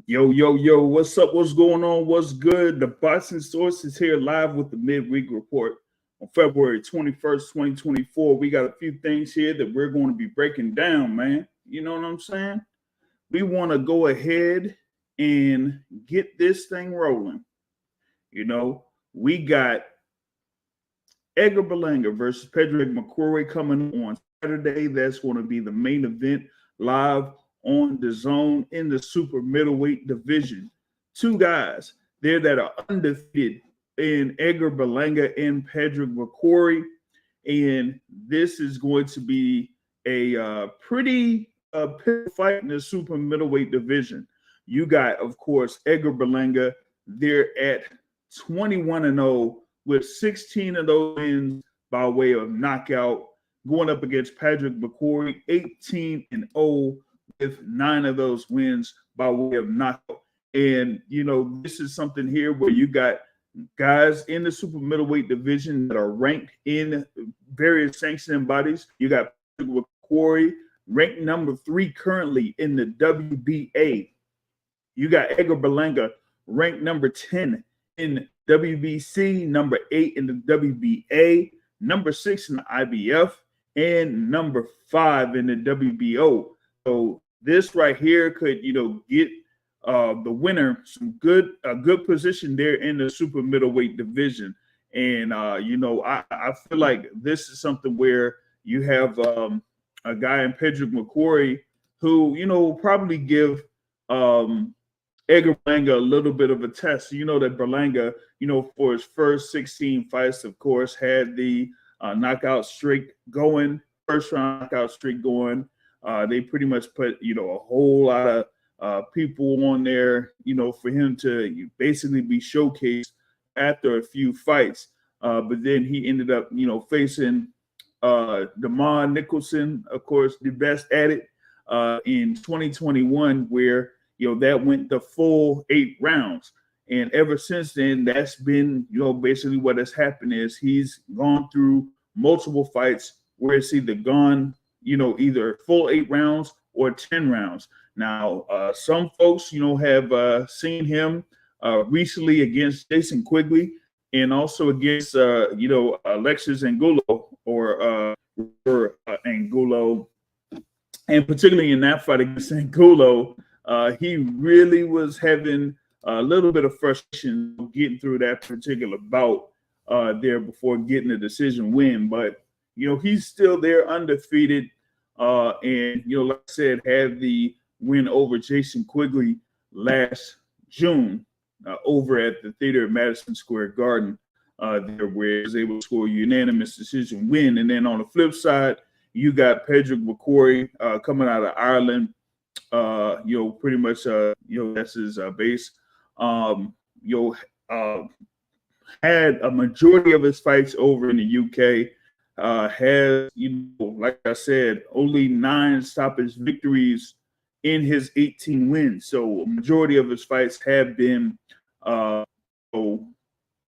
Yo, yo, yo, what's up? What's going on? What's good? The Boxing Source is here live with the Midweek Report on February 21st, 2024. We got a few things here that we're going to be breaking down, man. You know what I'm saying? We want to go ahead and get this thing rolling. You know, we got Edgar Berlanga versus Pedraig Mccrory coming on Saturday. That's going to be the main event live on the zone in the super middleweight division. Two guys there that are undefeated in Edgar Berlanga and Pedraig Mccrory. And this is going to be a pretty fight in the super middleweight division. You got, of course, Edgar Berlanga there at 21-0 with 16 of those wins by way of knockout, going up against Pedraig Mccrory, 18-0 with 9 of those wins by way of knockout. And, you know, this is something here where you got guys in the super middleweight division that are ranked in various sanctioning bodies. You got Pedraig Mccrory ranked number 3 currently in the WBA. You got Edgar Berlanga ranked number 10 in WBC, number 8 in the WBA, number 6 in the IBF, and number 5 in the WBO. So this right here could, you know, get the winner a good position there in the super middleweight division. And you know, I feel like this is something where you have a guy in Pedraig Mccrory who, you know, will probably give Edgar Berlanga a little bit of a test. You know that Berlanga, you know, for his first 16 fights, of course, had the knockout streak going, first round knockout streak going. They pretty much put, you know, a whole lot of people on there, you know, for him to basically be showcased after a few fights. But then he ended up, you know, facing Damon Nicholson, of course, the best at it in 2021, where, you know, that went the full 8 rounds. And ever since then, that's been, you know, basically what has happened is he's gone through multiple fights where it's either gone, you know, either full 8 rounds or 10 rounds. Now, some folks, you know, have seen him recently against Jason Quigley and also against, you know, Alexis Angulo or Angulo. And particularly in that fight against Angulo, he really was having a little bit of frustration getting through that particular bout there before getting a decision win. But, you know, he's still there undefeated. And, you know, like I said, had the win over Jason Quigley last June over at the theater at Madison Square Garden there, where he was able to score a unanimous decision win. And then on the flip side, you got Pedraig Mccrory coming out of Ireland. You know, pretty much, you know, that's his base. You know, had a majority of his fights over in the UK. Has, you know, like I said, only 9 stoppage victories in his 18 wins. So a majority of his fights have been in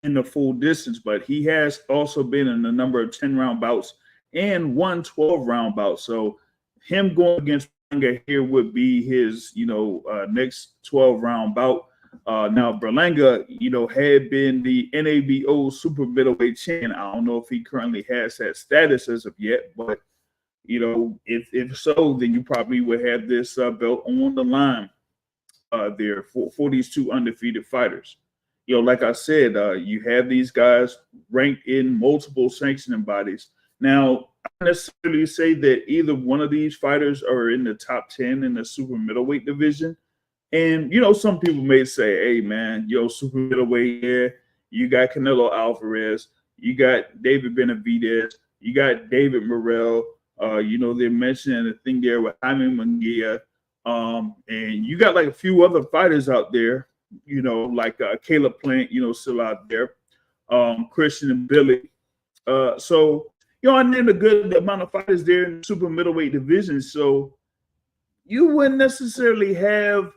the full distance, but he has also been in a number of 10-round bouts and 1 12-round bout. So him going against Berlanga here would be his, you know, next 12-round bout. Now, Berlanga, you know, had been the NABO super middleweight champion. I don't know if he currently has that status as of yet, but, you know, if so, then you probably would have this belt on the line there for these two undefeated fighters. You know, like I said, you have these guys ranked in multiple sanctioning bodies. Now, I don't necessarily say that either one of these fighters are in the top 10 in the super middleweight division. And, you know, some people may say, hey, man, yo, super middleweight here. You got Canelo Alvarez. You got David Benavidez. You got David Morrell. You know, they're mentioning the thing there with Jaime Munguia. And you got like a few other fighters out there, you know, like Caleb Plant, you know, still out there. Christian and Billy. So, you know, I named a good amount of fighters there in the super middleweight division. So you wouldn't necessarily have,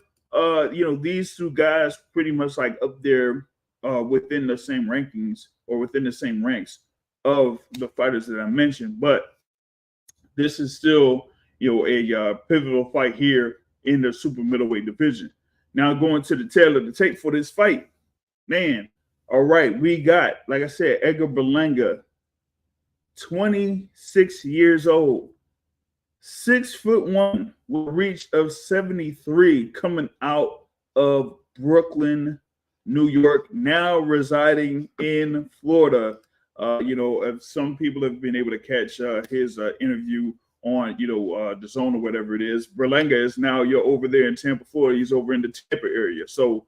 you know, these two guys pretty much like up there within the same rankings or within the same ranks of the fighters that I mentioned. But this is still, you know, a pivotal fight here in the super middleweight division. Now going to the tail of the tape for this fight, man. All right, we got, like I said, Edgar Berlanga, 26 years old, 6'1", with a reach of 73, coming out of Brooklyn, New York, now residing in Florida. Some people have been able to catch his interview on, the Zone or whatever it is. Berlanga is now over there in Tampa, Florida. He's over in the Tampa area. So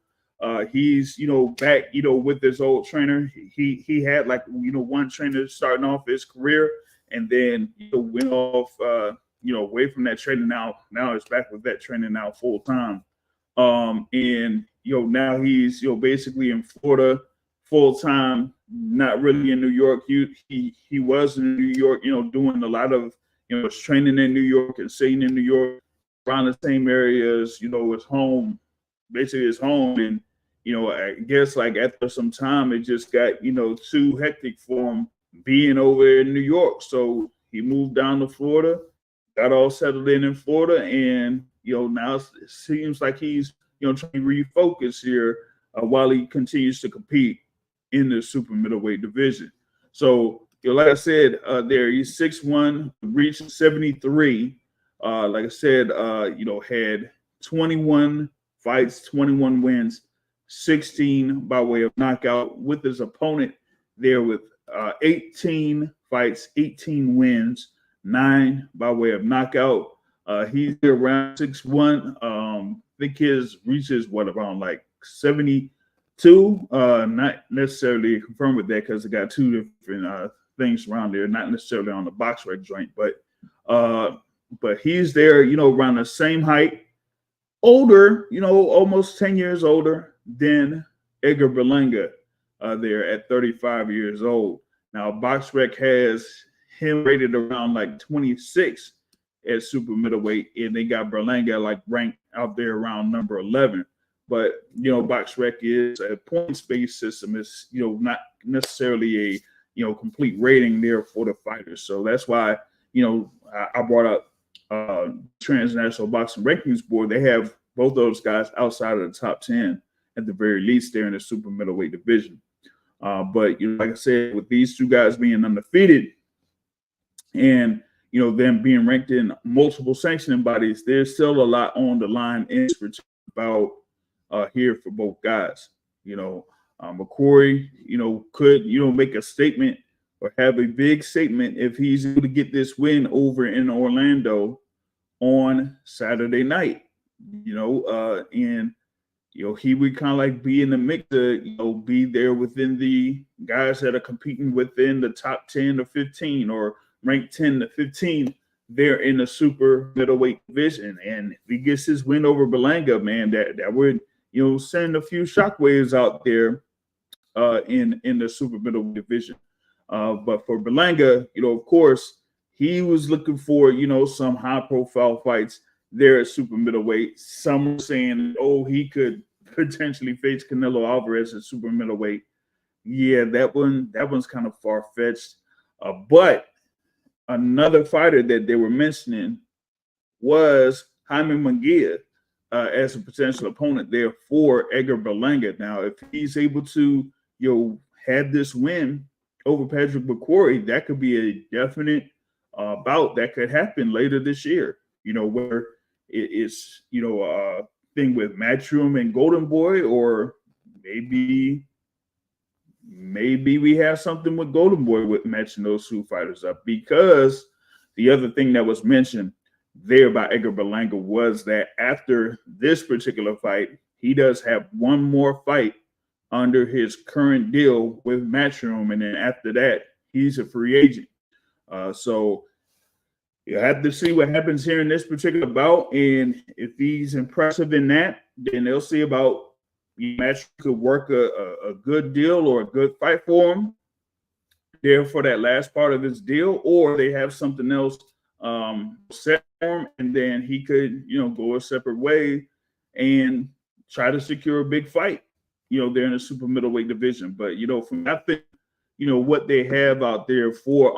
he's, back, with his old trainer. He had one trainer starting off his career, and then went off, away from that training. Now it's back with that training now full time. And now he's basically in Florida full time, not really in New York. He was in New York, doing a lot of training in New York and staying in New York, around the same areas, his home, basically his home. And I guess like after some time, it just got too hectic for him being over in New York. So he moved down to Florida, got all settled in Florida, and now it seems like he's trying to refocus here while he continues to compete in the super middleweight division. So like I said, he's 6'1", reached 73. Like I said, had 21 fights, 21 wins, 16 by way of knockout, with his opponent there with 18 fights, 18 wins, 9 by way of knockout. He's around 6'1". I think his reach is around like 72. Not necessarily confirmed with that because it got two different things around there, not necessarily on the box rec joint, but he's there, around the same height, older, almost 10 years older than Edgar Berlanga, there at 35 years old. Now, box rec has him rated around like 26 at super middleweight, and they got Berlanga like ranked out there around number 11. But box rec is a points-based system. It's not necessarily a complete rating there for the fighters. So that's why I brought up Transnational Boxing Rankings Board. They have both those guys outside of the top 10 at the very least there in the super middleweight division. But like I said, with these two guys being undefeated and them being ranked in multiple sanctioning bodies, there's still a lot on the line in this about here for both guys. Mccrory, could make a statement or have a big statement if he's able to get this win over in Orlando on Saturday night. And he would kind of like be in the mix to be there within the guys that are competing within the top 10 to 15 or ranked 10 to 15 there in the super middleweight division. And if he gets his win over Berlanga, man, that would send a few shockwaves out there in the super middleweight division. But for Berlanga, of course, he was looking for some high profile fights there at super middleweight. Some were saying, he could potentially face Canelo Alvarez at super middleweight. Yeah, that one's kind of far fetched. But another fighter that they were mentioning was Jaime Munguia as a potential opponent there for Edgar Berlanga. Now, if he's able to have this win over Pedraig Mccrory, that could be a definite bout that could happen later this year. Where it's a thing with Matchroom and Golden Boy, or maybe we have something with Golden Boy with matching those two fighters up. Because the other thing that was mentioned there by Edgar Berlanga was that after this particular fight, he does have one more fight under his current deal with Matchroom, and then after that, he's a free agent. So you have to see what happens here in this particular bout, and if he's impressive in that, then they'll see about Matchroom could work a good deal or a good fight for him there for that last part of his deal, or they have something else set for him, and then he could go a separate way and try to secure a big fight there in the super middleweight division. But from I think what they have out there for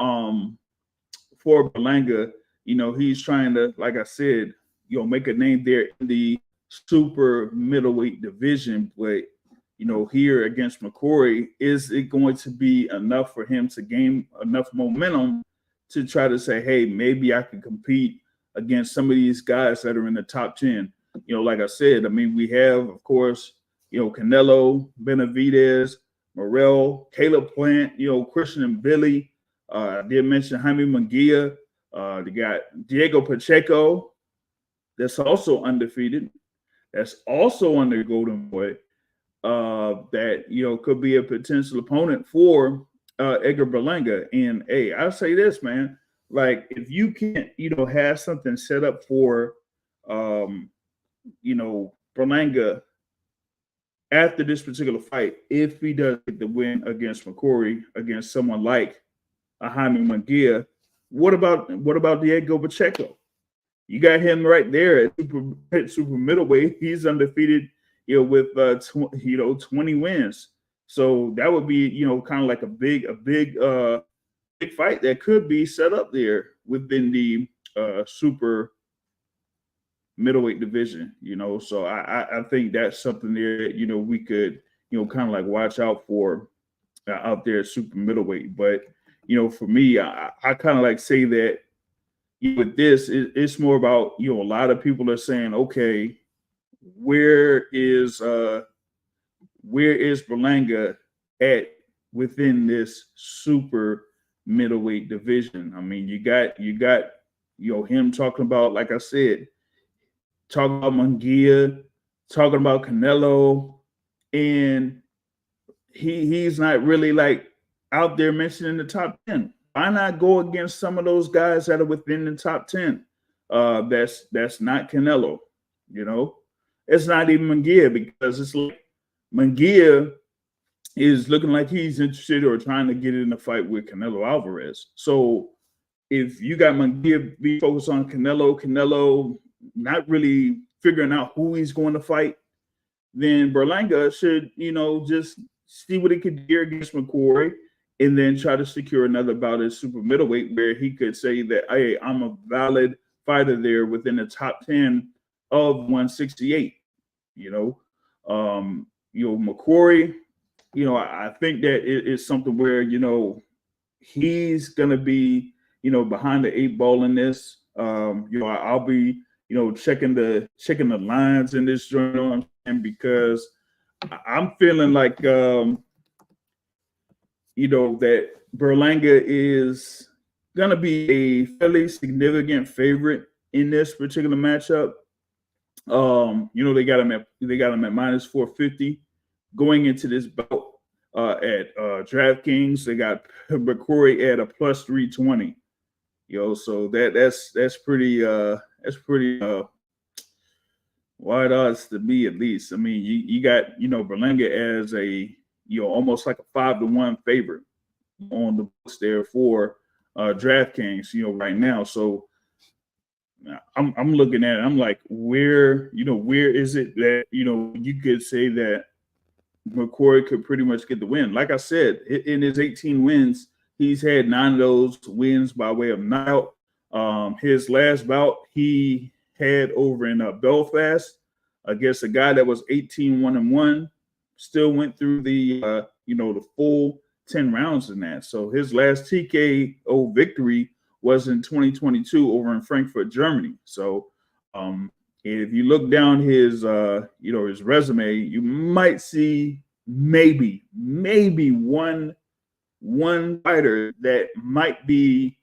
Berlanga, he's trying to, like I said, make a name there in the super middleweight division. But, here against Mccrory, is it going to be enough for him to gain enough momentum to try to say, hey, maybe I can compete against some of these guys that are in the top 10? Like I said, I mean, we have, of course, Canelo, Benavidez, Morrell, Caleb Plant, Christian and Billy. I did mention Jaime Munguia. They got Diego Pacheco, that's also undefeated. That's also on the Golden Boy. That could be a potential opponent for Edgar Berlanga. And hey, I'll say this, man. Like, if you can't, have something set up for Berlanga after this particular fight, if he does get the win against Mccrory, against someone like Jaime Munguia, what about Diego Pacheco? You got him right there at super middleweight. He's undefeated, with 20 wins. So that would be, kind of like a big fight that could be set up there within the super middleweight division. So I think that's something there that, we could, kind of like watch out for out there at super middleweight. But, for me, I kind of like say that with this, it's more about, a lot of people are saying, okay, where is Berlanga at within this super middleweight division? I mean, you got him talking about, like I said, talking about Munguia, talking about Canelo, and he's not really like out there mentioning the top 10. Why not go against some of those guys that are within the top 10? That's not Canelo, It's not even Munguia, because it's like Munguia is looking like he's interested or trying to get in a fight with Canelo Alvarez. So if you got Munguia be focused on Canelo not really figuring out who he's going to fight, then Berlanga should, just see what he could do against Mccrory, and then try to secure another bout at super middleweight where he could say that, hey, I'm a valid fighter there within the top 10 of 168. Mccrory, I think that it's something where, he's gonna be, behind the 8 ball in this. I'll be, checking the lines in this journal, because I'm feeling like that Berlanga is gonna be a fairly significant favorite in this particular matchup. They got him at minus 450 going into this bout at DraftKings. They got Mccrory at a plus 320. So that's pretty wide odds to me, at least. I mean, you got Berlanga as a almost like a 5-1 favorite on the books there for DraftKings, right now. So I'm looking at it. I'm like, where is it that you could say that Mccrory could pretty much get the win? Like I said, in his 18 wins, he's had 9 of those wins by way of knockout. His last bout he had over in Belfast against a guy that was 18-1-1. Still went through the the full 10 rounds in that. So his last TKO victory was in 2022 over in Frankfurt, Germany. So if you look down his his resume, you might see maybe one fighter that might be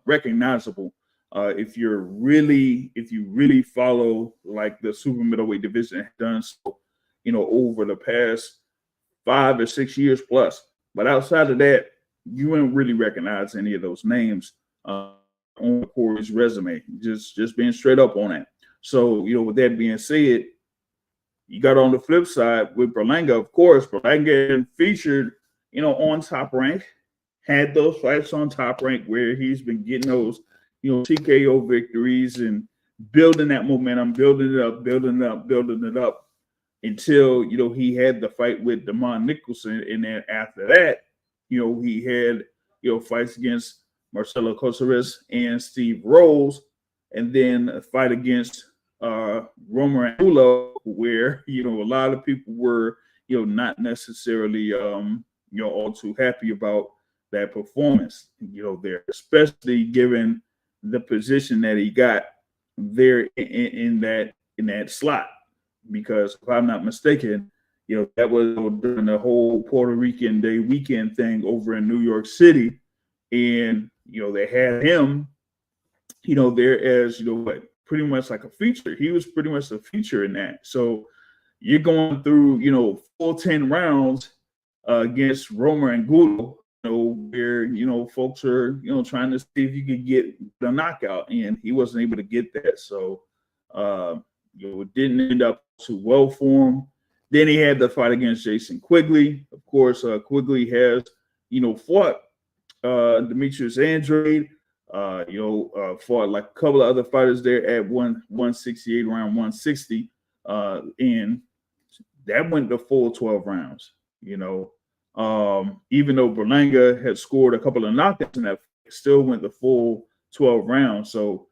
recognizable if you really follow like the super middleweight division has done so, over the past 5 or 6 years plus. But outside of that, you wouldn't really recognize any of those names on Corey's resume. Just being straight up on that. So, with that being said, you got on the flip side with Berlanga, of course. Berlanga featured, on Top Rank, had those fights on Top Rank where he's been getting those, TKO victories and building that momentum, building it up until, he had the fight with Damon Nicholson. And then after that, he had, fights against Marcelo Cosares and Steve Rose, and then a fight against Romer and Ulo, where a lot of people were not necessarily all too happy about that performance there, especially given the position that he got there in that slot, because if I'm not mistaken, that was during the whole Puerto Rican Day weekend thing over in New York City, and they had him there as pretty much like a feature. He was pretty much a feature in that. So you're going through full 10 rounds against Romer and Gulo, where folks are trying to see if you could get the knockout, and he wasn't able to get that. So it didn't end up too well for him. Then he had the fight against Jason Quigley. Of course, Quigley has fought Demetrius Andrade. Fought like a couple of other fighters there at 168, around 160, and that went the full 12 rounds. Even though Berlanga had scored a couple of knockouts in that, still went the full 12 rounds. So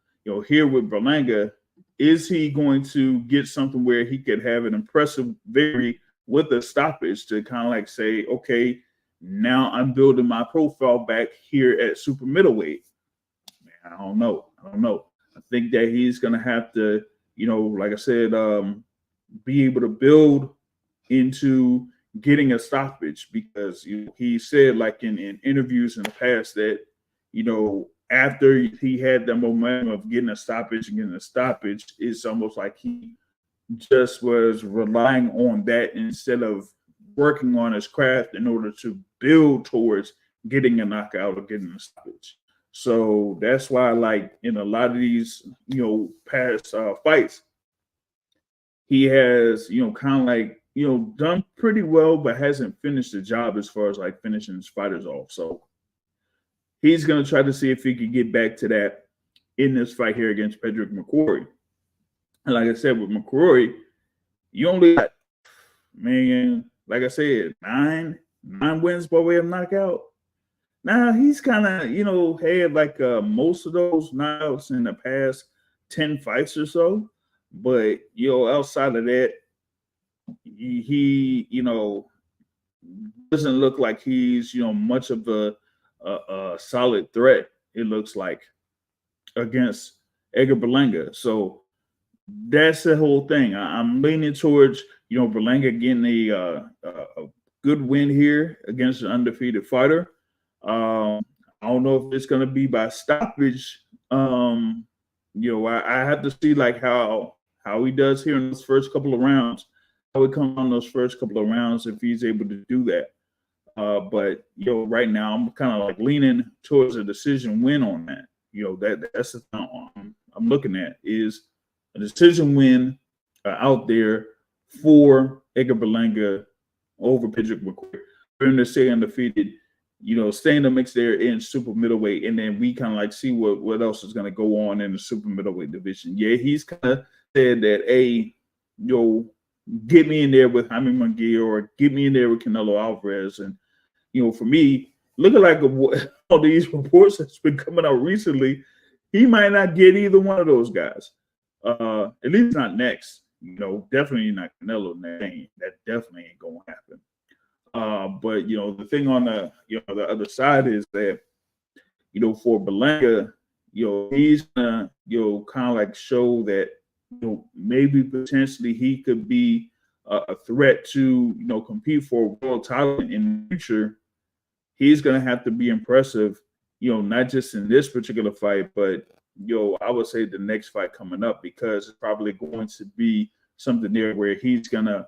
here with Berlanga, is he going to get something where he could have an impressive victory with a stoppage to kind of like say, okay, now I'm building my profile back here at super middleweight? I don't know. I think that he's going to have to, like I said, be able to build into getting a stoppage, because he said, like in interviews in the past, that after he had the momentum of getting a stoppage, it's almost like he just was relying on that instead of working on his craft in order to build towards getting a knockout or getting a stoppage. So that's why, like in a lot of these, past fights, he has, kind of like, done pretty well, but hasn't finished the job as far as like finishing his fighters off. So he's going to try to see if he could get back to that in this fight here against Pedraig Mccrory. And like I said, with Mccrory, you only got, like I said, nine wins by way of knockout. Now he's kind of, had like most of those knockouts in the past 10 fights or so. But, outside of that, he doesn't look like he's, much of a solid threat, it looks like, against Edgar Berlanga. So that's the whole thing. I'm leaning towards, Berlanga getting a good win here against an undefeated fighter. I don't know if it's going to be by stoppage. I have to see like how he does here in those first couple of rounds. How he comes on those first couple of rounds, if he's able to do that. But right now I'm kind of like leaning towards a decision win on that. That's the thing I'm looking at, is a decision win out there for Edgar Berlanga over Pedraig Mccrory. For him to stay undefeated, stay in the mix there in super middleweight, and then we kind of like see what else is going to go on in the super middleweight division. Yeah, he's kind of said that, get me in there with Jaime Munguia, or get me in there with Canelo Alvarez. And, for me, looking like all these reports that's been coming out recently, he might not get either one of those guys. At least not next. Definitely not Canelo. That definitely ain't going to happen. But the thing on the other side is that for Berlanga, he's gonna kind of like show that maybe potentially he could be a threat to compete for a world title in the future. He's gonna have to be impressive, not just in this particular fight, but I would say the next fight coming up, because it's probably going to be something there where he's gonna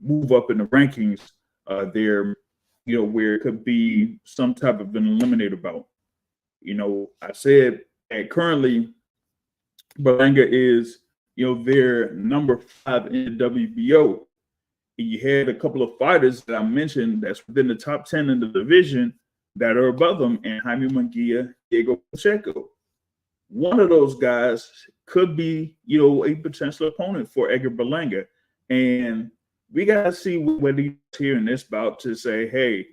move up in the rankings there, where it could be some type of an eliminator bout. I said that currently Berlanga is, their number 5 in the WBO. And you had a couple of fighters that I mentioned that's within the top 10 in the division that are above them, and Jaime Munguia, Diego Pacheco. One of those guys could be, a potential opponent for Edgar Berlanga. And we got to see what he's here in this bout to say, hey,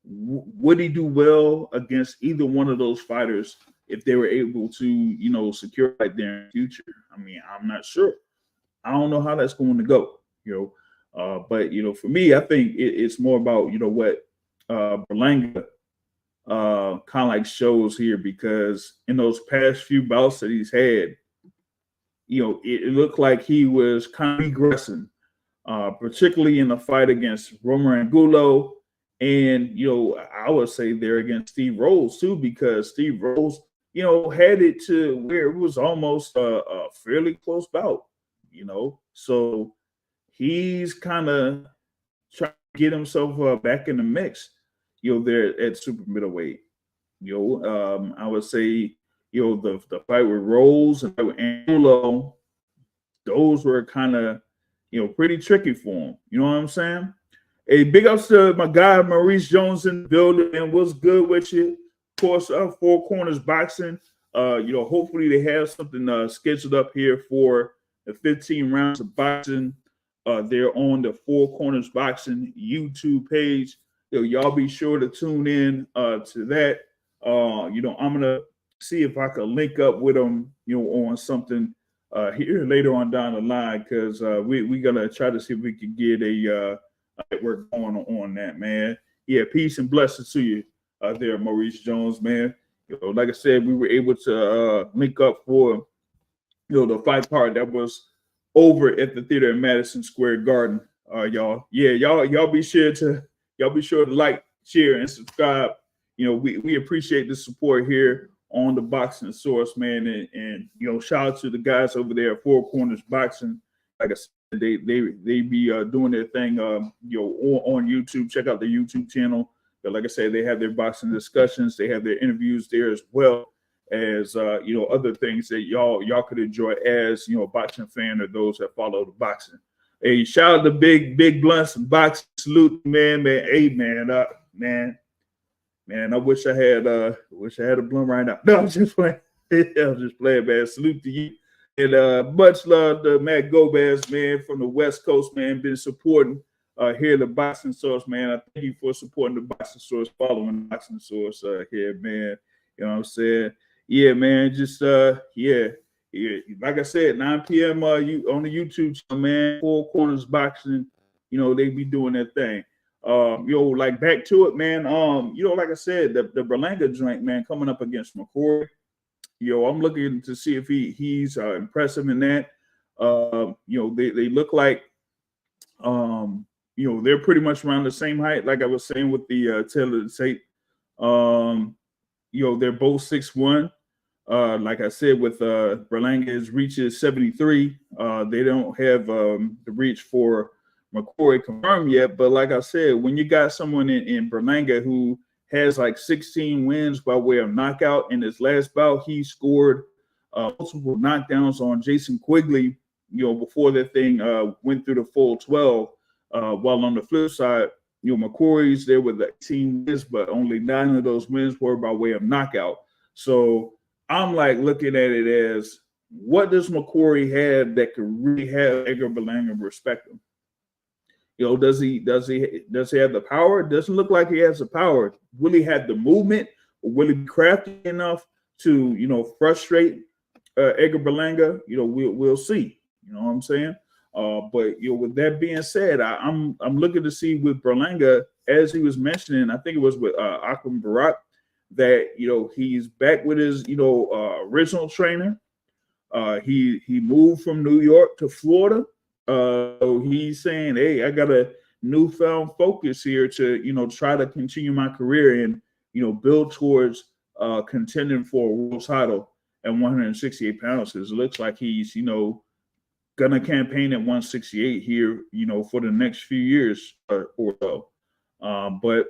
would he do well against either one of those fighters if they were able to, secure right there in the future. I mean, I'm not sure. I don't know how that's going to go, but for me, I think it's more about what Berlanga kind of like shows here, because in those past few bouts that he's had, it looked like he was kind of regressing, particularly in the fight against Romer Angulo, and I would say there against Steve Rolls too, because Steve Rolls, had it to where it was almost a fairly close bout, so he's kind of trying to get himself back in the mix, there at super middleweight. I would say, the fight with Rolls and Angulo, those were kind of, pretty tricky for him. You know what I'm saying? Hey, big ups to my guy Maurice Jones in the building, and what's good with you? Of course, Four Corners Boxing. Hopefully they have something scheduled up here for the 15 rounds of boxing. They're on the Four Corners Boxing YouTube page. Y'all be sure to tune in to that. I'm gonna see if I can link up with them, on something here later on down the line, because we're gonna try to see if we can get a network going on that, man. Yeah, peace and blessings to you there, Maurice Jones, man. Like I said, we were able to link up for the fight card that was over at the theater in Madison Square Garden. Y'all. Yeah, y'all be sure to like, share, and subscribe. We appreciate the support here on the Boxing Source, man, and shout out to the guys over there at Four Corners Boxing. Like I said, they be doing their thing, on YouTube. Check out the YouTube channel. But like I said, they have their boxing discussions. They have their interviews there, as well as other things that y'all could enjoy as a boxing fan, or those that follow the boxing. Hey, shout out to Big Blunts and Boxing. Salute, man. Hey, man, I wish I had a blunt right now. No, I'm just playing. I'm just playing, man. Salute to you. And much love to Matt Gomez, man, from the West Coast, man, been supporting here at the Boxing Source, man. I thank you for supporting the Boxing Source, following the Boxing Source here, man. You know what I'm saying? Yeah, man, just yeah. Like I said, 9 p.m. On the YouTube channel, man. Four Corners Boxing, they be doing their thing. Like back to it, man. Like I said, the Berlanga joint, man, coming up against Mccrory. I'm looking to see if he's impressive in that. They look like they're pretty much around the same height, like I was saying with the tail of the tape. They're both 6'1". Like I said, with Berlanga, his reach is 73. They don't have the reach for Mccrory confirmed yet, but like I said, when you got someone in Berlanga who has like 16 wins by way of knockout, in his last bout, he scored multiple knockdowns on Jason Quigley, before that thing went through the full 12. While on the flip side, Mccrory's there with 18 wins, but only 9 of those wins were by way of knockout. So I'm like looking at it as, what does Mccrory have that could really have Edgar Berlanga respect him? Does he have the power? It doesn't look like he has the power. Will he have the movement? Or will he be crafty enough to frustrate Edgar Berlanga? We'll see. You know what I'm saying? But with that being said, I'm looking to see with Berlanga, as he was mentioning, I think it was with Akram Barak, that he's back with his original trainer. He moved from New York to Florida. He's saying, hey, I got a newfound focus here to try to continue my career and build towards contending for a world title at 168 pounds. Because it looks like he's gonna campaign at 168 here for the next few years or so. But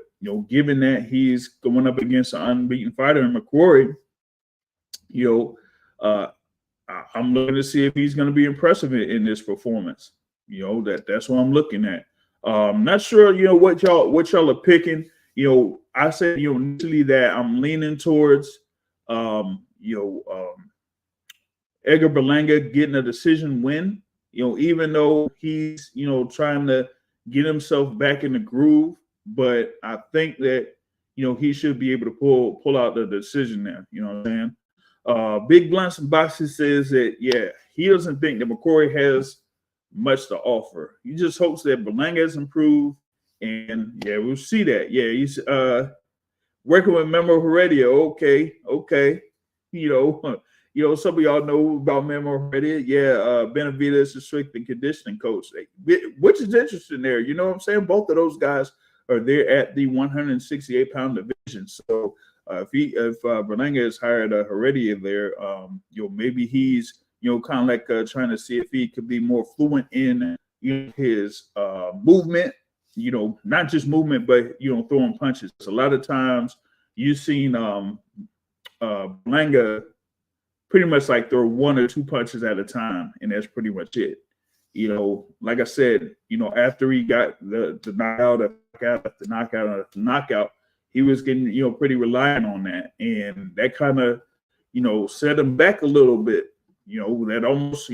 given that he's going up against an unbeaten fighter in Mccrory, I'm looking to see if he's going to be impressive in this performance. That's what I'm looking at. Not sure, what y'all are picking. I said, initially that I'm leaning towards, Edgar Berlanga getting a decision win. Even though he's, trying to get himself back in the groove, but I think that, he should be able to pull out the decision there. You know what I'm saying? Big Blunts and Boxes says that, yeah, he doesn't think that Mccrory has much to offer. He just hopes that Berlanga has improved. And yeah, we'll see that. Yeah, he's working with Memo Heredia. Okay. Some of y'all know about Memo Heredia. Yeah, Benavidez, the strength and conditioning coach, which is interesting there. You know what I'm saying? Both of those guys are there at the 168-pound division. So if Berlanga has hired a Heredia there, maybe he's kind of like trying to see if he could be more fluent in his movement. Not just movement, but throwing punches. A lot of times you've seen Berlanga pretty much like throw one or two punches at a time, and that's pretty much it. Like I said, after he got the knockout, he was getting he reliant on that, and that kind of set him back a little bit. That almost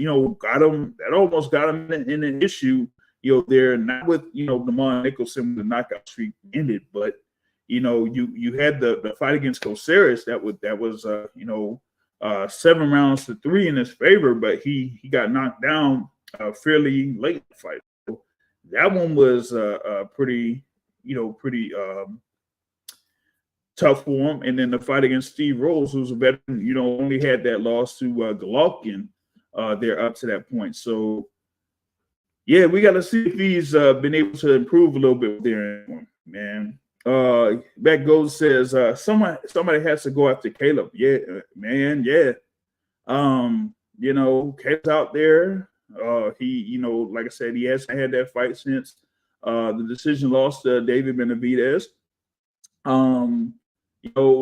got him in an issue. There, not with Lamont Nicholson when the knockout streak ended, but you had the fight against Coceres that was 7 rounds to 3 in his favor, but he got knocked down fairly late in the fight. So that one was pretty tough for him. And then the fight against Steve Rose, who's a veteran, only had that loss to Golovkin there up to that point. So yeah, we got to see if he's been able to improve a little bit there, man. That Goes says somebody has to go after Caleb. Yeah, man. Yeah. Caleb's out there. He, like I said, he hasn't had that fight since the decision loss to David Benavidez.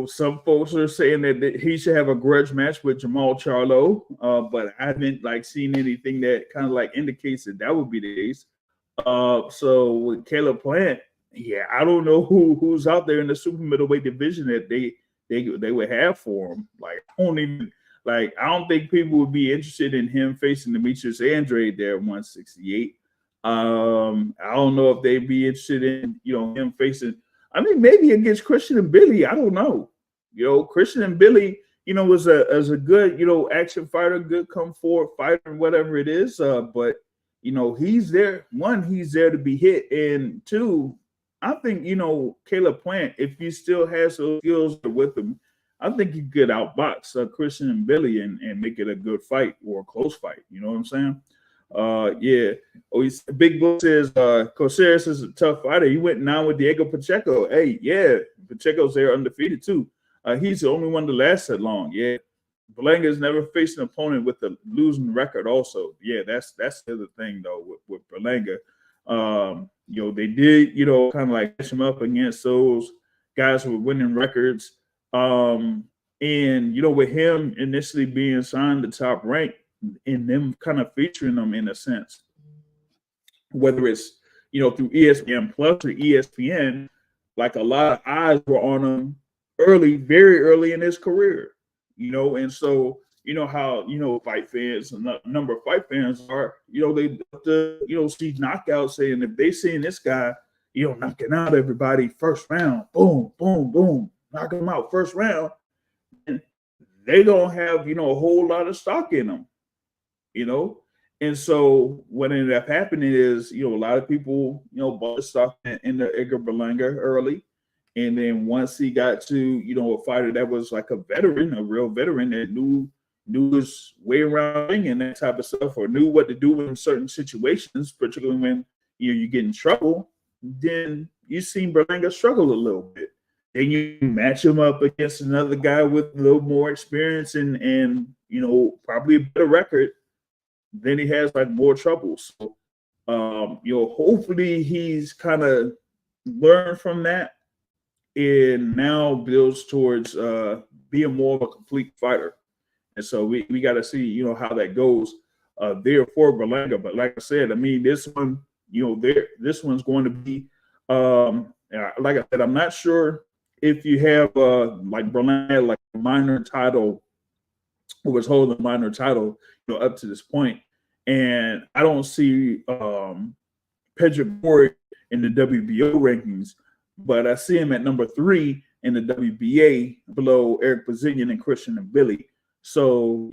Some folks are saying that he should have a grudge match with Jamal Charlo, but I haven't seen anything that kind of indicates that would be the case. So with Caleb Plant, yeah, I don't know who's out there in the super middleweight division that they would have for him. I don't think people would be interested in him facing Demetrius Andrade there at 168. I don't know if they'd be interested in him facing. I mean, maybe against Christian and Billy. I don't know. Christian and Billy, was a good, action fighter, good come forward fighter, whatever it is. But he's there. One, he's there to be hit, and two, I think Caleb Plant, if he still has those skills with him, I think he could outbox Christian and Billy and make it a good fight or a close fight. You know what I'm saying? Yeah. Big Book says Coceres is a tough fighter. He went down with Diego Pacheco. Hey, yeah, Pacheco's there undefeated too. He's the only one to last that long. Yeah. Berlanga's never faced an opponent with a losing record also. Yeah, that's the other thing though with Berlanga. They did, kind of catch him up against those guys with winning records. And with him initially being signed to Top Rank, and them kind of featuring them in a sense, whether it's through ESPN Plus or ESPN, a lot of eyes were on him very early in his career, and so how fight fans, a number of fight fans are, they see knockouts, saying if they seeing this guy knocking out everybody first round, boom boom boom, knock him out first round, and they don't have a whole lot of stock in them. And so what ended up happening is, a lot of people, bought the stock in the Edgar Berlanga early. And then once he got to, a fighter that was like a veteran, a real veteran that knew his way around and that type of stuff, or knew what to do in certain situations, particularly when, you get in trouble, then you seen Berlanga struggle a little bit. Then you match him up against another guy with a little more experience and probably a better record. Then he has more trouble. So, hopefully he's kind of learned from that and now builds towards being more of a complete fighter. And so we got to see, how that goes there for Berlanga. But like I said, I mean, this one, this one's going to be, like I said, I'm not sure if you have Berlanga, a minor title, who was holding a minor title, up to this point. And I don't see Pedraig in the WBO rankings, but I see him at number 3 in the WBA below Eric Bazilian and Christian and Billy. So,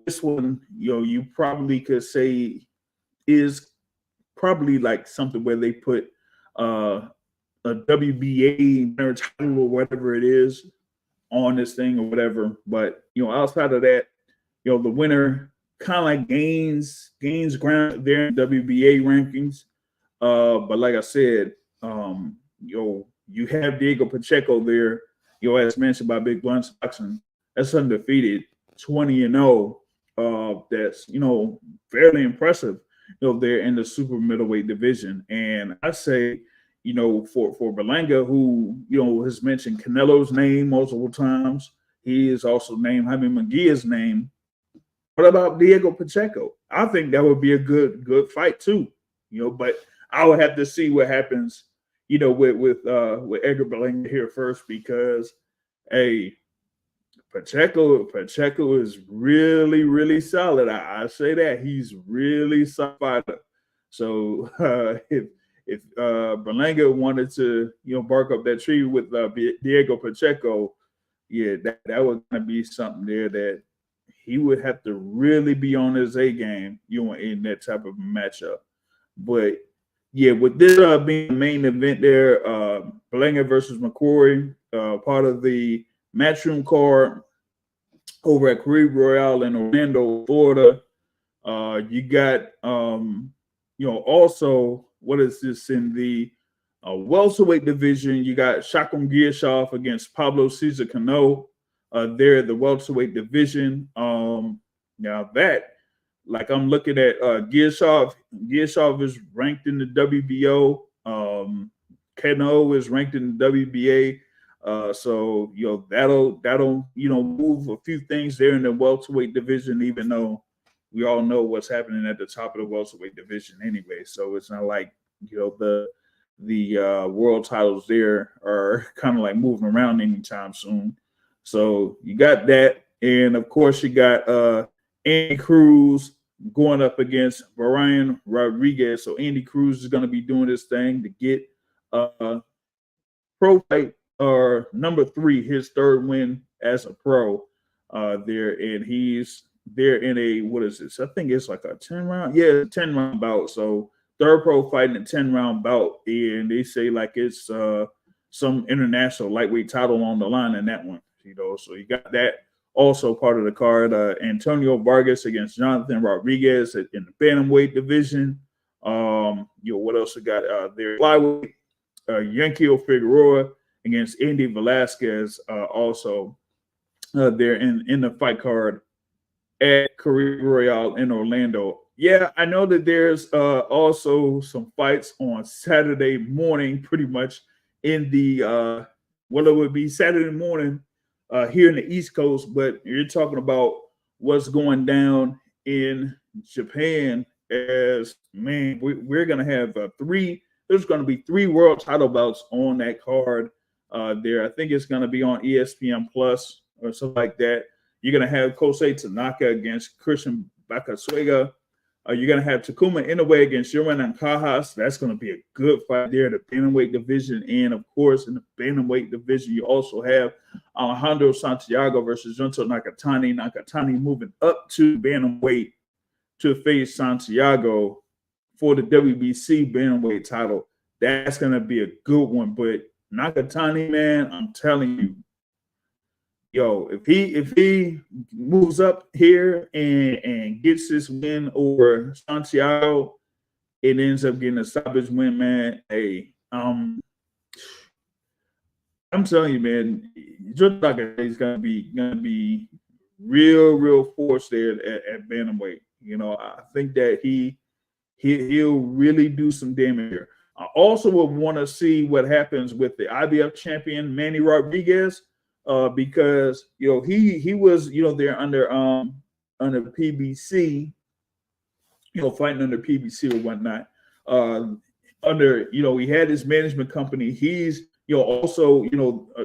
this one, you probably could say is probably like something where they put a WBA title or whatever it is on this thing or whatever. But outside of that, the winner kind of like gains ground there in WBA rankings. But like I said, you have Diego Pacheco there, as mentioned by Big Blunts Boxing. That's undefeated, 20-0. That's fairly impressive. They're in the super middleweight division, and I say, for Berlanga, who has mentioned Canelo's name multiple times, he is also named Jaime Munguia's name. What about Diego Pacheco? I think that would be a good fight too. But I would have to see what happens, with Edgar Berlanga here first, because Pacheco is really, really solid. I say that he's really solid. So if Berlanga wanted to bark up that tree with Diego Pacheco, that was gonna be something there that he would have to really be on his A game, in that type of matchup. But with this being the main event there, Berlanga versus Mccrory, part of the Matchroom card over at Carib Royale in Orlando, Florida. You got, also, what is this in the welterweight division? You got Shakum Giyashov against Pablo Cesar Cano. There, the welterweight division. Now that, like, I'm looking at Giyashov. Giyashov is ranked in the WBO. Cano is ranked in the WBA. So that'll move a few things there in the welterweight division, even though we all know what's happening at the top of the welterweight division anyway. So it's not like the world titles there are kind of like moving around anytime soon. So you got that, and of course you got Andy Cruz going up against Brian Rodriguez. So Andy Cruz is going to be doing this thing to get pro fight number 3, his third win as a pro there, and he's there in a, what is this? I think it's like a 10-round, 10-round bout. So third pro fight in a 10-round bout, and they say like it's some international lightweight title on the line in that one. So you got that also part of the card. Antonio Vargas against Jonathan Rodriguez in the bantamweight division. What else we got there? Flyweight, Yankio Figueroa against Andy Velasquez, also there in the fight card at Carib Royale in Orlando. Yeah, I know that there's also some fights on Saturday morning, pretty much in the what it would be Saturday morning here in the East Coast, but you're talking about what's going down in Japan. As man, we're gonna have there's going to be 3 world title bouts on that card there. I think it's going to be on ESPN Plus or something like that. You're going to have Kosei Tanaka against Christian Bakasuega. You're going to have Takuma Inoue against Yoran Ancajas. That's going to be a good fight there in the bantamweight division. And, of course, in the bantamweight division, you also have Alejandro Santiago versus Junto Nakatani. Nakatani moving up to bantamweight to face Santiago for the WBC bantamweight title. That's going to be a good one. But Nakatani, man, I'm telling you, if he moves up here and gets this win over Santiago, it ends up getting a stoppage win, man. Hey, I'm telling you, man, is gonna be real force there at bantamweight. I think that he'll really do some damage here. I also would want to see what happens with the IBF champion Manny Rodriguez, because he was there under PBC, fighting under PBC or whatnot. He had his management company. He's also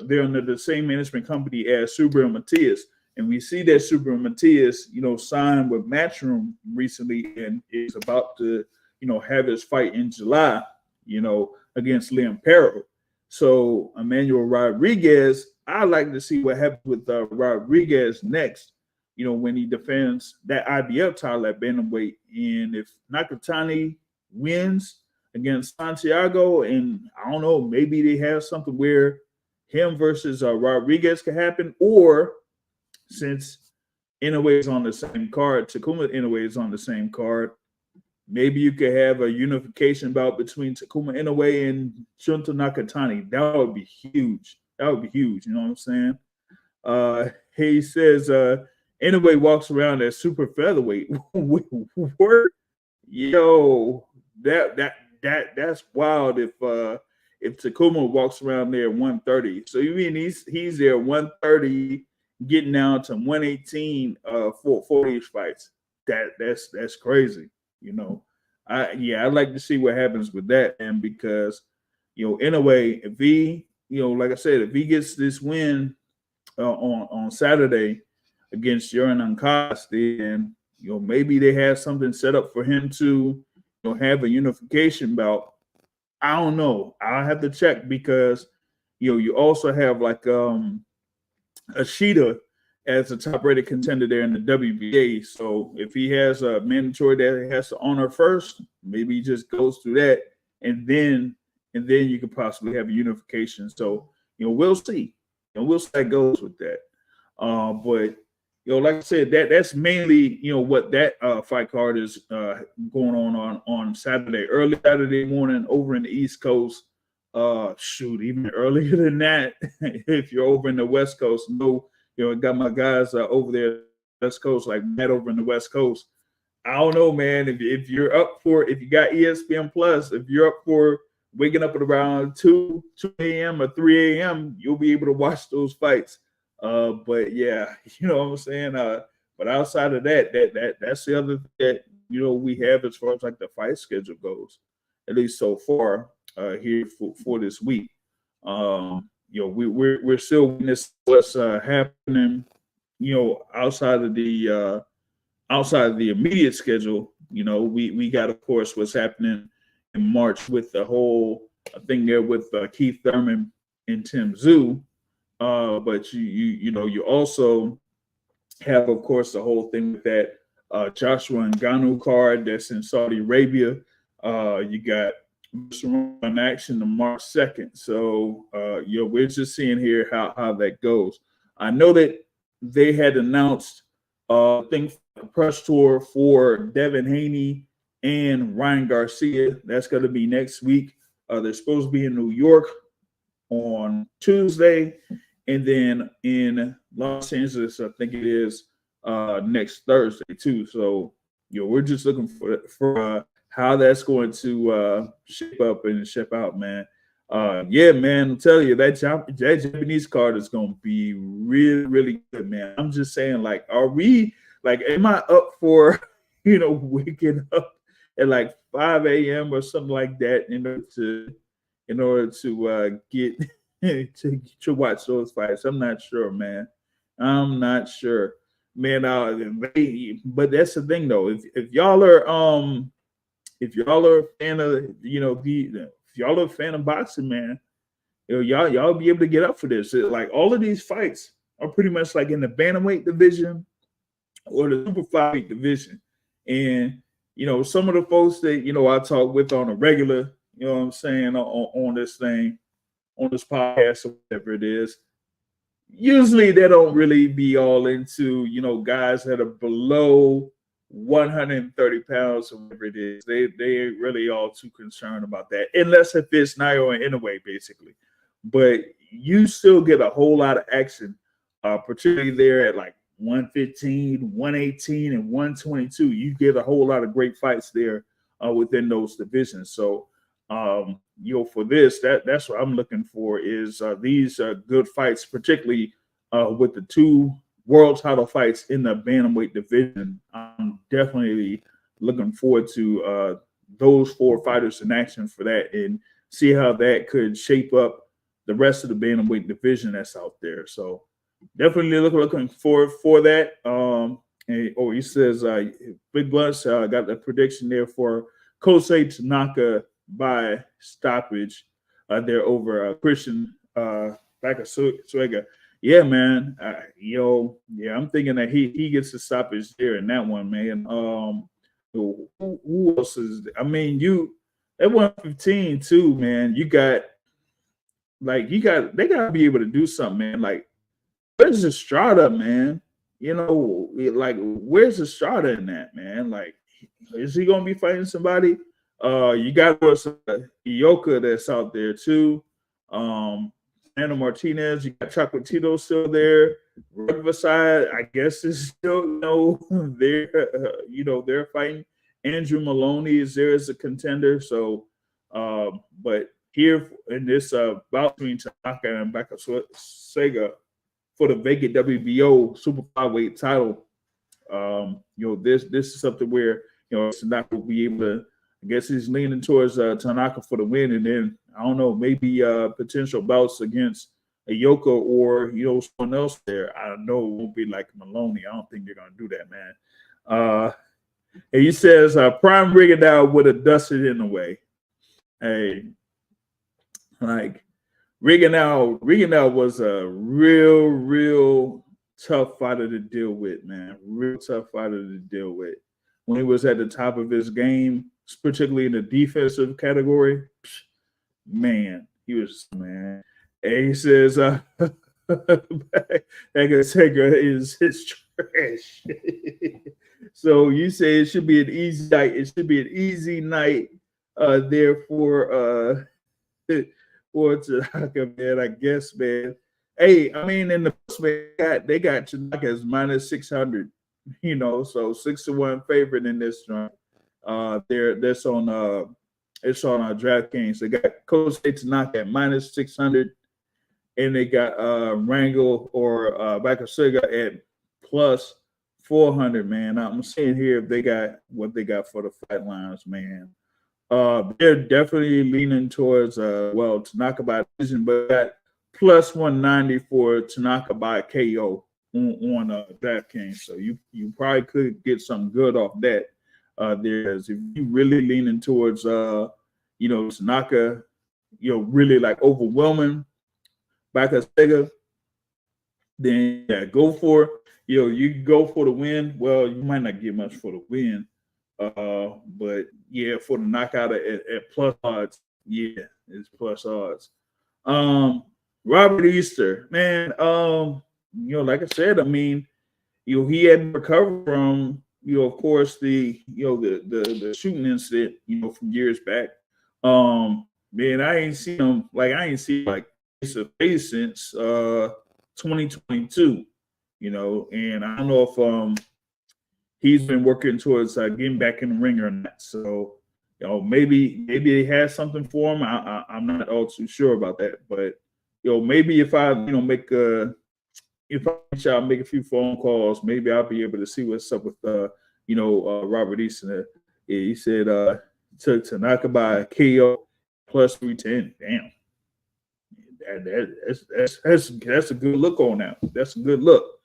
they're under the same management company as Subriel Matias, and we see that Subriel Matias signed with Matchroom recently and is about to have his fight in July against Liam Perro. So Emmanuel Rodriguez, I'd like to see what happens with Rodriguez next. when he defends that IBF title at bantamweight. And if Nakatani wins against Santiago, and I don't know, maybe they have something where him versus Rodriguez could happen, or since Inoue is on the same card, Takuma Inoue is on the same card, maybe you could have a unification bout between Takuma Inoue and Shunta Nakatani. That would be huge. That would be huge. You know what I'm saying? He says Inoue walks around at super featherweight. Word, yo, that's wild. If Takuma walks around there at 130, so you mean he's there 130, getting down to 118 for these fights. That's crazy. I'd like to see what happens with that, and because Inoue, if he, like I said, if he gets this win on Saturday against Yoran Ankas, then maybe they have something set up for him to have a unification bout. I don't know. I'll have to check, because you also have like Ashita as a top-rated contender there in the WBA. So if he has a mandatory that he has to honor first, maybe he just goes through that, and then you could possibly have a unification. So we'll see, and we'll see how it goes with that. But like I said, that's mainly what that fight card is going on Saturday, early Saturday morning over in the East Coast. Even earlier than that, if you're over in the West Coast. Got my guys over there West Coast, like Matt over in the West Coast. I don't know, man. If you're up for, if you got ESPN Plus, if you're up for waking up at around 2 a.m. or 3 a.m., you'll be able to watch those fights. But yeah, you know what I'm saying? But outside of that's the other thing that we have as far as like the fight schedule goes, at least so far here for this week. We're still witnessing what's happening, outside of the immediate schedule. We got, of course, what's happening in March with the whole thing there with Keith Thurman and Tim Tszyu. But you also have, of course, the whole thing with that Joshua Ngannou card that's in Saudi Arabia. You got in action on March 2nd. So we're just seeing here how that goes. I know that they had announced a press tour for Devin Haney and Ryan Garcia. That's going to be next week. They're supposed to be in New York on Tuesday, and then in Los Angeles, I think it is next Thursday too. So we're just looking for how that's going to shape up and shape out, man. Man, I'm telling you, that Japanese card is going to be really, really good, man. I'm just saying, like, am I up for, waking up at like 5 a.m. or something like that in order to get to watch those fights? I'm not sure, man. I'm not sure, man. But that's the thing, though. If y'all are a fan of, if y'all are a fan of boxing, man, y'all be able to get up for this. Like, all of these fights are pretty much like in the bantamweight division or the super flyweight division. And, some of the folks that, I talk with on a regular, what I'm saying, on this thing, on this podcast or whatever it is, usually they don't really be all into, guys that are below 130 pounds or whatever it is. They ain't really all too concerned about that, unless if it's Nairo and Inoue, basically. But you still get a whole lot of action, particularly there at like 115, 118, and 122. You get a whole lot of great fights there within those divisions. So for this, that's what I'm looking for is these good fights, particularly with the two world title fights in the bantamweight division. I'm definitely looking forward to those four fighters in action for that, and see how that could shape up the rest of the bantamweight division that's out there. So definitely looking forward for that. He says Big Blunts got the prediction there for Kosei Tanaka by stoppage there over Christian Bakasuega. Yeah, man. I'm thinking that he gets the stoppage there in that one, man. Who else is? I mean, you at 115 too, man. You got they got to be able to do something, man. Like, where's Estrada, man? Like, where's Estrada in that, man? Like, is he gonna be fighting somebody? You got Ioka that's out there too. Anna Martinez, you got Chocolatito still there. Riverside, I guess, is still they're they're fighting. Andrew Maloney is there as a contender. So, but here in this bout between Tanaka and Bakasega for the vacant WBO super flyweight title, this is something where it's not going to be able to. I guess he's leaning towards Tanaka for the win, and then I don't know, maybe potential bouts against a Yoko or someone else there. I know it won't be like Maloney. I don't think they're gonna do that, man. And he says Prime Rigondeaux would have dusted in a way. Hey, like Rigondeaux was a real tough fighter to deal with, man. Real tough fighter to deal with. When he was at the top of his game, particularly in the defensive category, man, he was, man. And he says, Edgar is trash. So you say it should be an easy night. It should be an easy night there for Tanaka, man. I guess, man. Hey, I mean, in the they got Tanaka as minus 600. So 6-1 favorite in this joint. It's on DraftKings. They got Coach Tanaka at minus 600, and they got Wrangle or Bakasega at plus 400. Man, I'm seeing here if they got what they got for the fight lines, man. They're definitely leaning towards Tanaka by decision, but got plus 190 for Tanaka by KO on DraftKings. So you probably could get some good off that. There, if you really leaning towards Tanaka, really like overwhelming Bakasega, then go for you go for the win. Well, you might not get much for the win, but yeah, for the knockout at plus odds, yeah, it's plus odds. Robert Easter, man, like I said, I mean, he hadn't recovered from, of course, the shooting incident, from years back. Man, I ain't seen him like face to face since 2022, and I don't know if he's been working towards getting back in the ring or not. So, maybe they had something for him. I'm not all too sure about that, but maybe if I make a few phone calls, maybe I'll be able to see what's up with Robert Easton. He said took Tanaka by KO plus 310. Damn. That's a good look on that. That's a good look.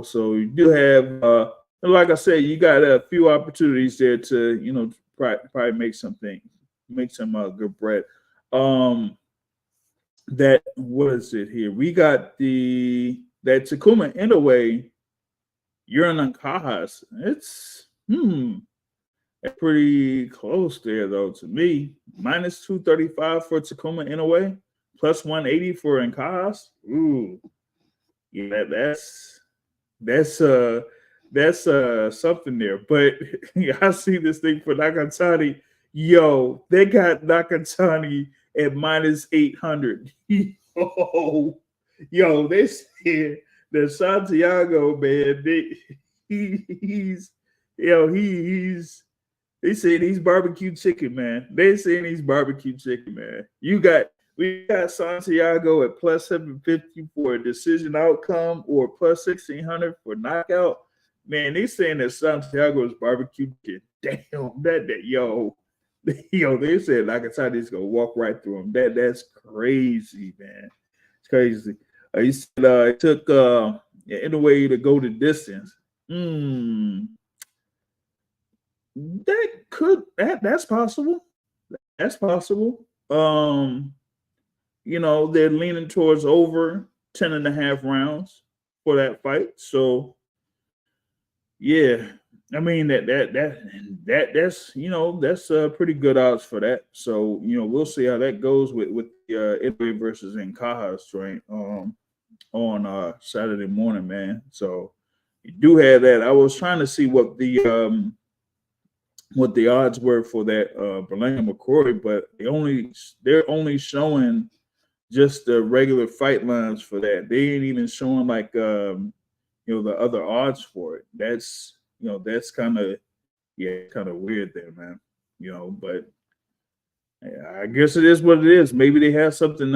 So you do have like I said, you got a few opportunities there to probably make some good bread. That what is it here? We got that Takuma Inoue, Yuran Ancajas. It's pretty close there though to me. Minus 235 for Takuma Inoue, plus 180 for Ancajas. Ooh, yeah, that's something there. But I see this thing for Nakatani. Yo, they got Nakatani at minus 800. Yo, they said that Santiago, man, they said he's barbecue chicken, man. They saying he's barbecue chicken, man. We got Santiago at plus 750 for a decision outcome or plus 1600 for knockout. Man, they saying that Santiago is barbecue chicken. Damn, they said Nakatani's gonna walk right through him. That's crazy, man. It's crazy. He said it took in a way to go the distance. That's possible. That's possible. They're leaning towards over. 10.5 rounds for that fight. So yeah, I mean that's that's pretty good odds for that. So we'll see how that goes with Edgar versus Nkaha's joint on Saturday morning, man. So you do have that. I was trying to see what the odds were for that Berlanga Mccrory, but they're only showing just the regular fight lines for that. They ain't even showing like the other odds for it. That's kind of weird there, man. But yeah, I guess it is what it is. Maybe they have something.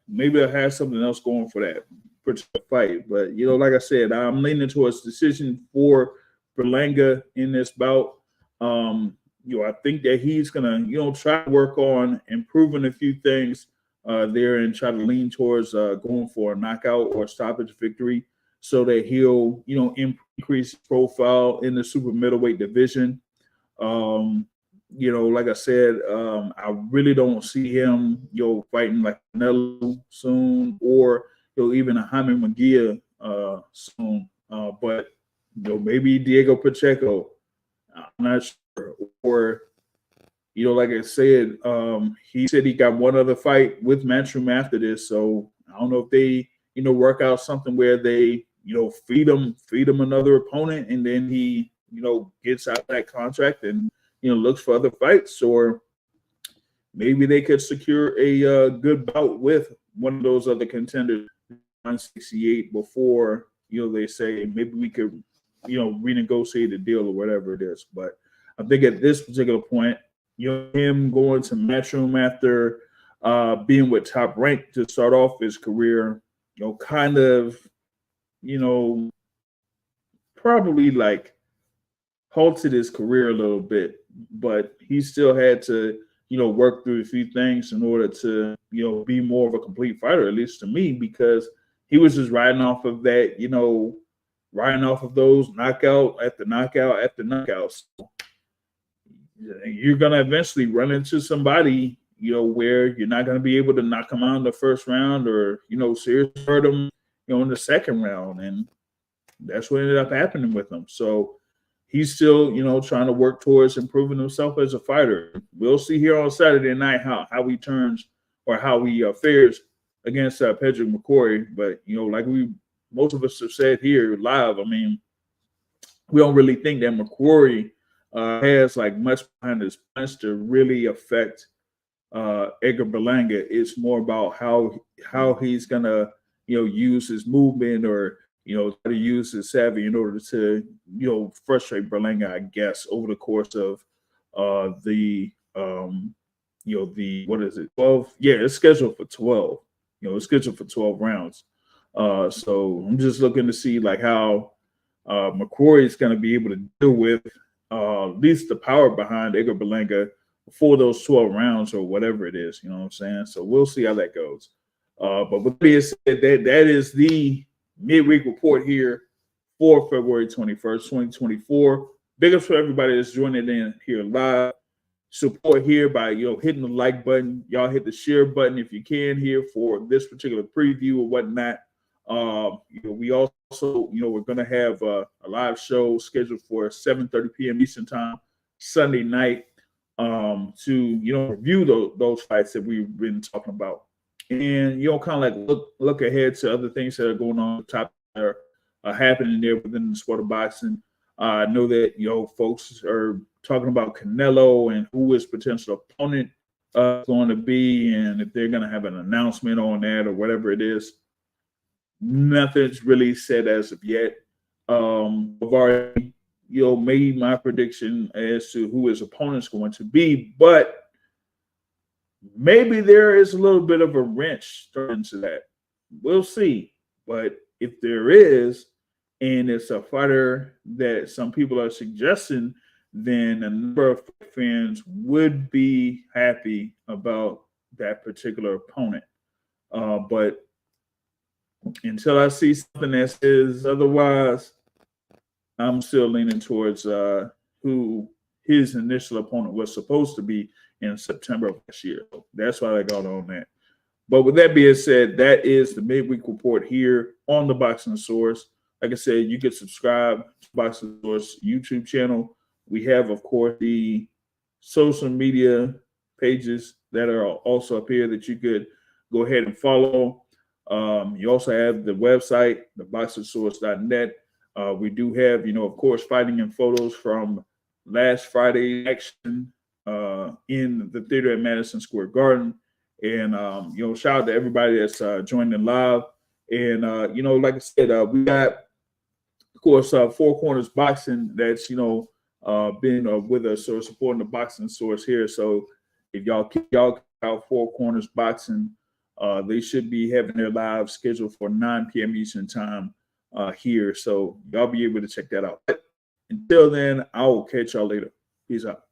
Maybe they have something else going for that particular fight. But like I said, I'm leaning towards decision for Berlanga in this bout. I think that he's gonna try to work on improving a few things there and try to lean towards going for a knockout or stoppage victory, so that he'll increase profile in the super middleweight division. Like I said, I really don't see him, fighting like Canelo soon, or even a Jaime Munguia soon. But maybe Diego Pacheco. I'm not sure. Or like I said, he said he got one other fight with Matchroom after this. So I don't know if they work out something where they feed him another opponent, and then he gets out of that contract and looks for other fights, or maybe they could secure a good bout with one of those other contenders, 168, before they say maybe we could renegotiate the deal or whatever it is. But I think at this particular point, him going to Matchroom after being with Top Rank to start off his career, kind of probably like halted his career a little bit, but he still had to, work through a few things in order to, be more of a complete fighter, at least to me, because he was just riding off of that, riding off of those knockout after knockout after knockout. So you're going to eventually run into somebody, where you're not going to be able to knock him out in the first round, or, seriously hurt him, in the second round. And that's what ended up happening with him. So he's still, trying to work towards improving himself as a fighter. We'll see here on Saturday night how he turns, or how he fares against Pedraig Mccrory. But like most of us have said here live, I mean, we don't really think that Mccrory has like much behind his punch to really affect Edgar Berlanga. It's more about how he's gonna use his movement, or try to use his savvy in order to frustrate Berlanga, I guess, over the course of the what is it, 12? Yeah, it's scheduled for 12. It's scheduled for 12 rounds. So I'm just looking to see like how Mccrory is going to be able to deal with at least the power behind Edgar Berlanga for those 12 rounds, or whatever it is. You know what I'm saying? So we'll see how that goes. But with that being said, that is the midweek report here for February 21st, 2024. Big ups for everybody that's joining in here live. Support here by hitting the like button. Y'all hit the share button if you can here for this particular preview or whatnot. We also we're gonna have a live show scheduled for 7:30 p.m. Eastern time Sunday night to review those fights that we've been talking about, and kind of like look ahead to other things that are going on the top that are happening there within the sport of boxing. I know that folks are talking about Canelo and who his potential opponent is going to be, and if they're going to have an announcement on that or whatever it is. Nothing's really said as of yet. I've already made my prediction as to who his opponent's going to be, but maybe there is a little bit of a wrench thrown into that. We'll see. But if there is, and it's a fighter that some people are suggesting, then a number of fans would be happy about that particular opponent. But until I see something that says otherwise, I'm still leaning towards who his initial opponent was supposed to be in September of last year. That's why I got on that. But with that being said, that is the midweek report here on the Boxing Source. Like I said, you can subscribe to Boxing Source YouTube channel. We have, of course, the social media pages that are also up here that you could go ahead and follow. You also have the website, theboxingsource.net. We do have, of course, fighting and photos from last Friday's action in the theater at Madison Square Garden. And, shout out to everybody that's joining live. And, like I said, we got, of course, Four Corners Boxing that's, been with us or supporting the Boxing Source here. So if y'all out Four Corners Boxing, they should be having their live scheduled for 9 p.m. Eastern time here. So y'all be able to check that out. But until then, I will catch y'all later. Peace out.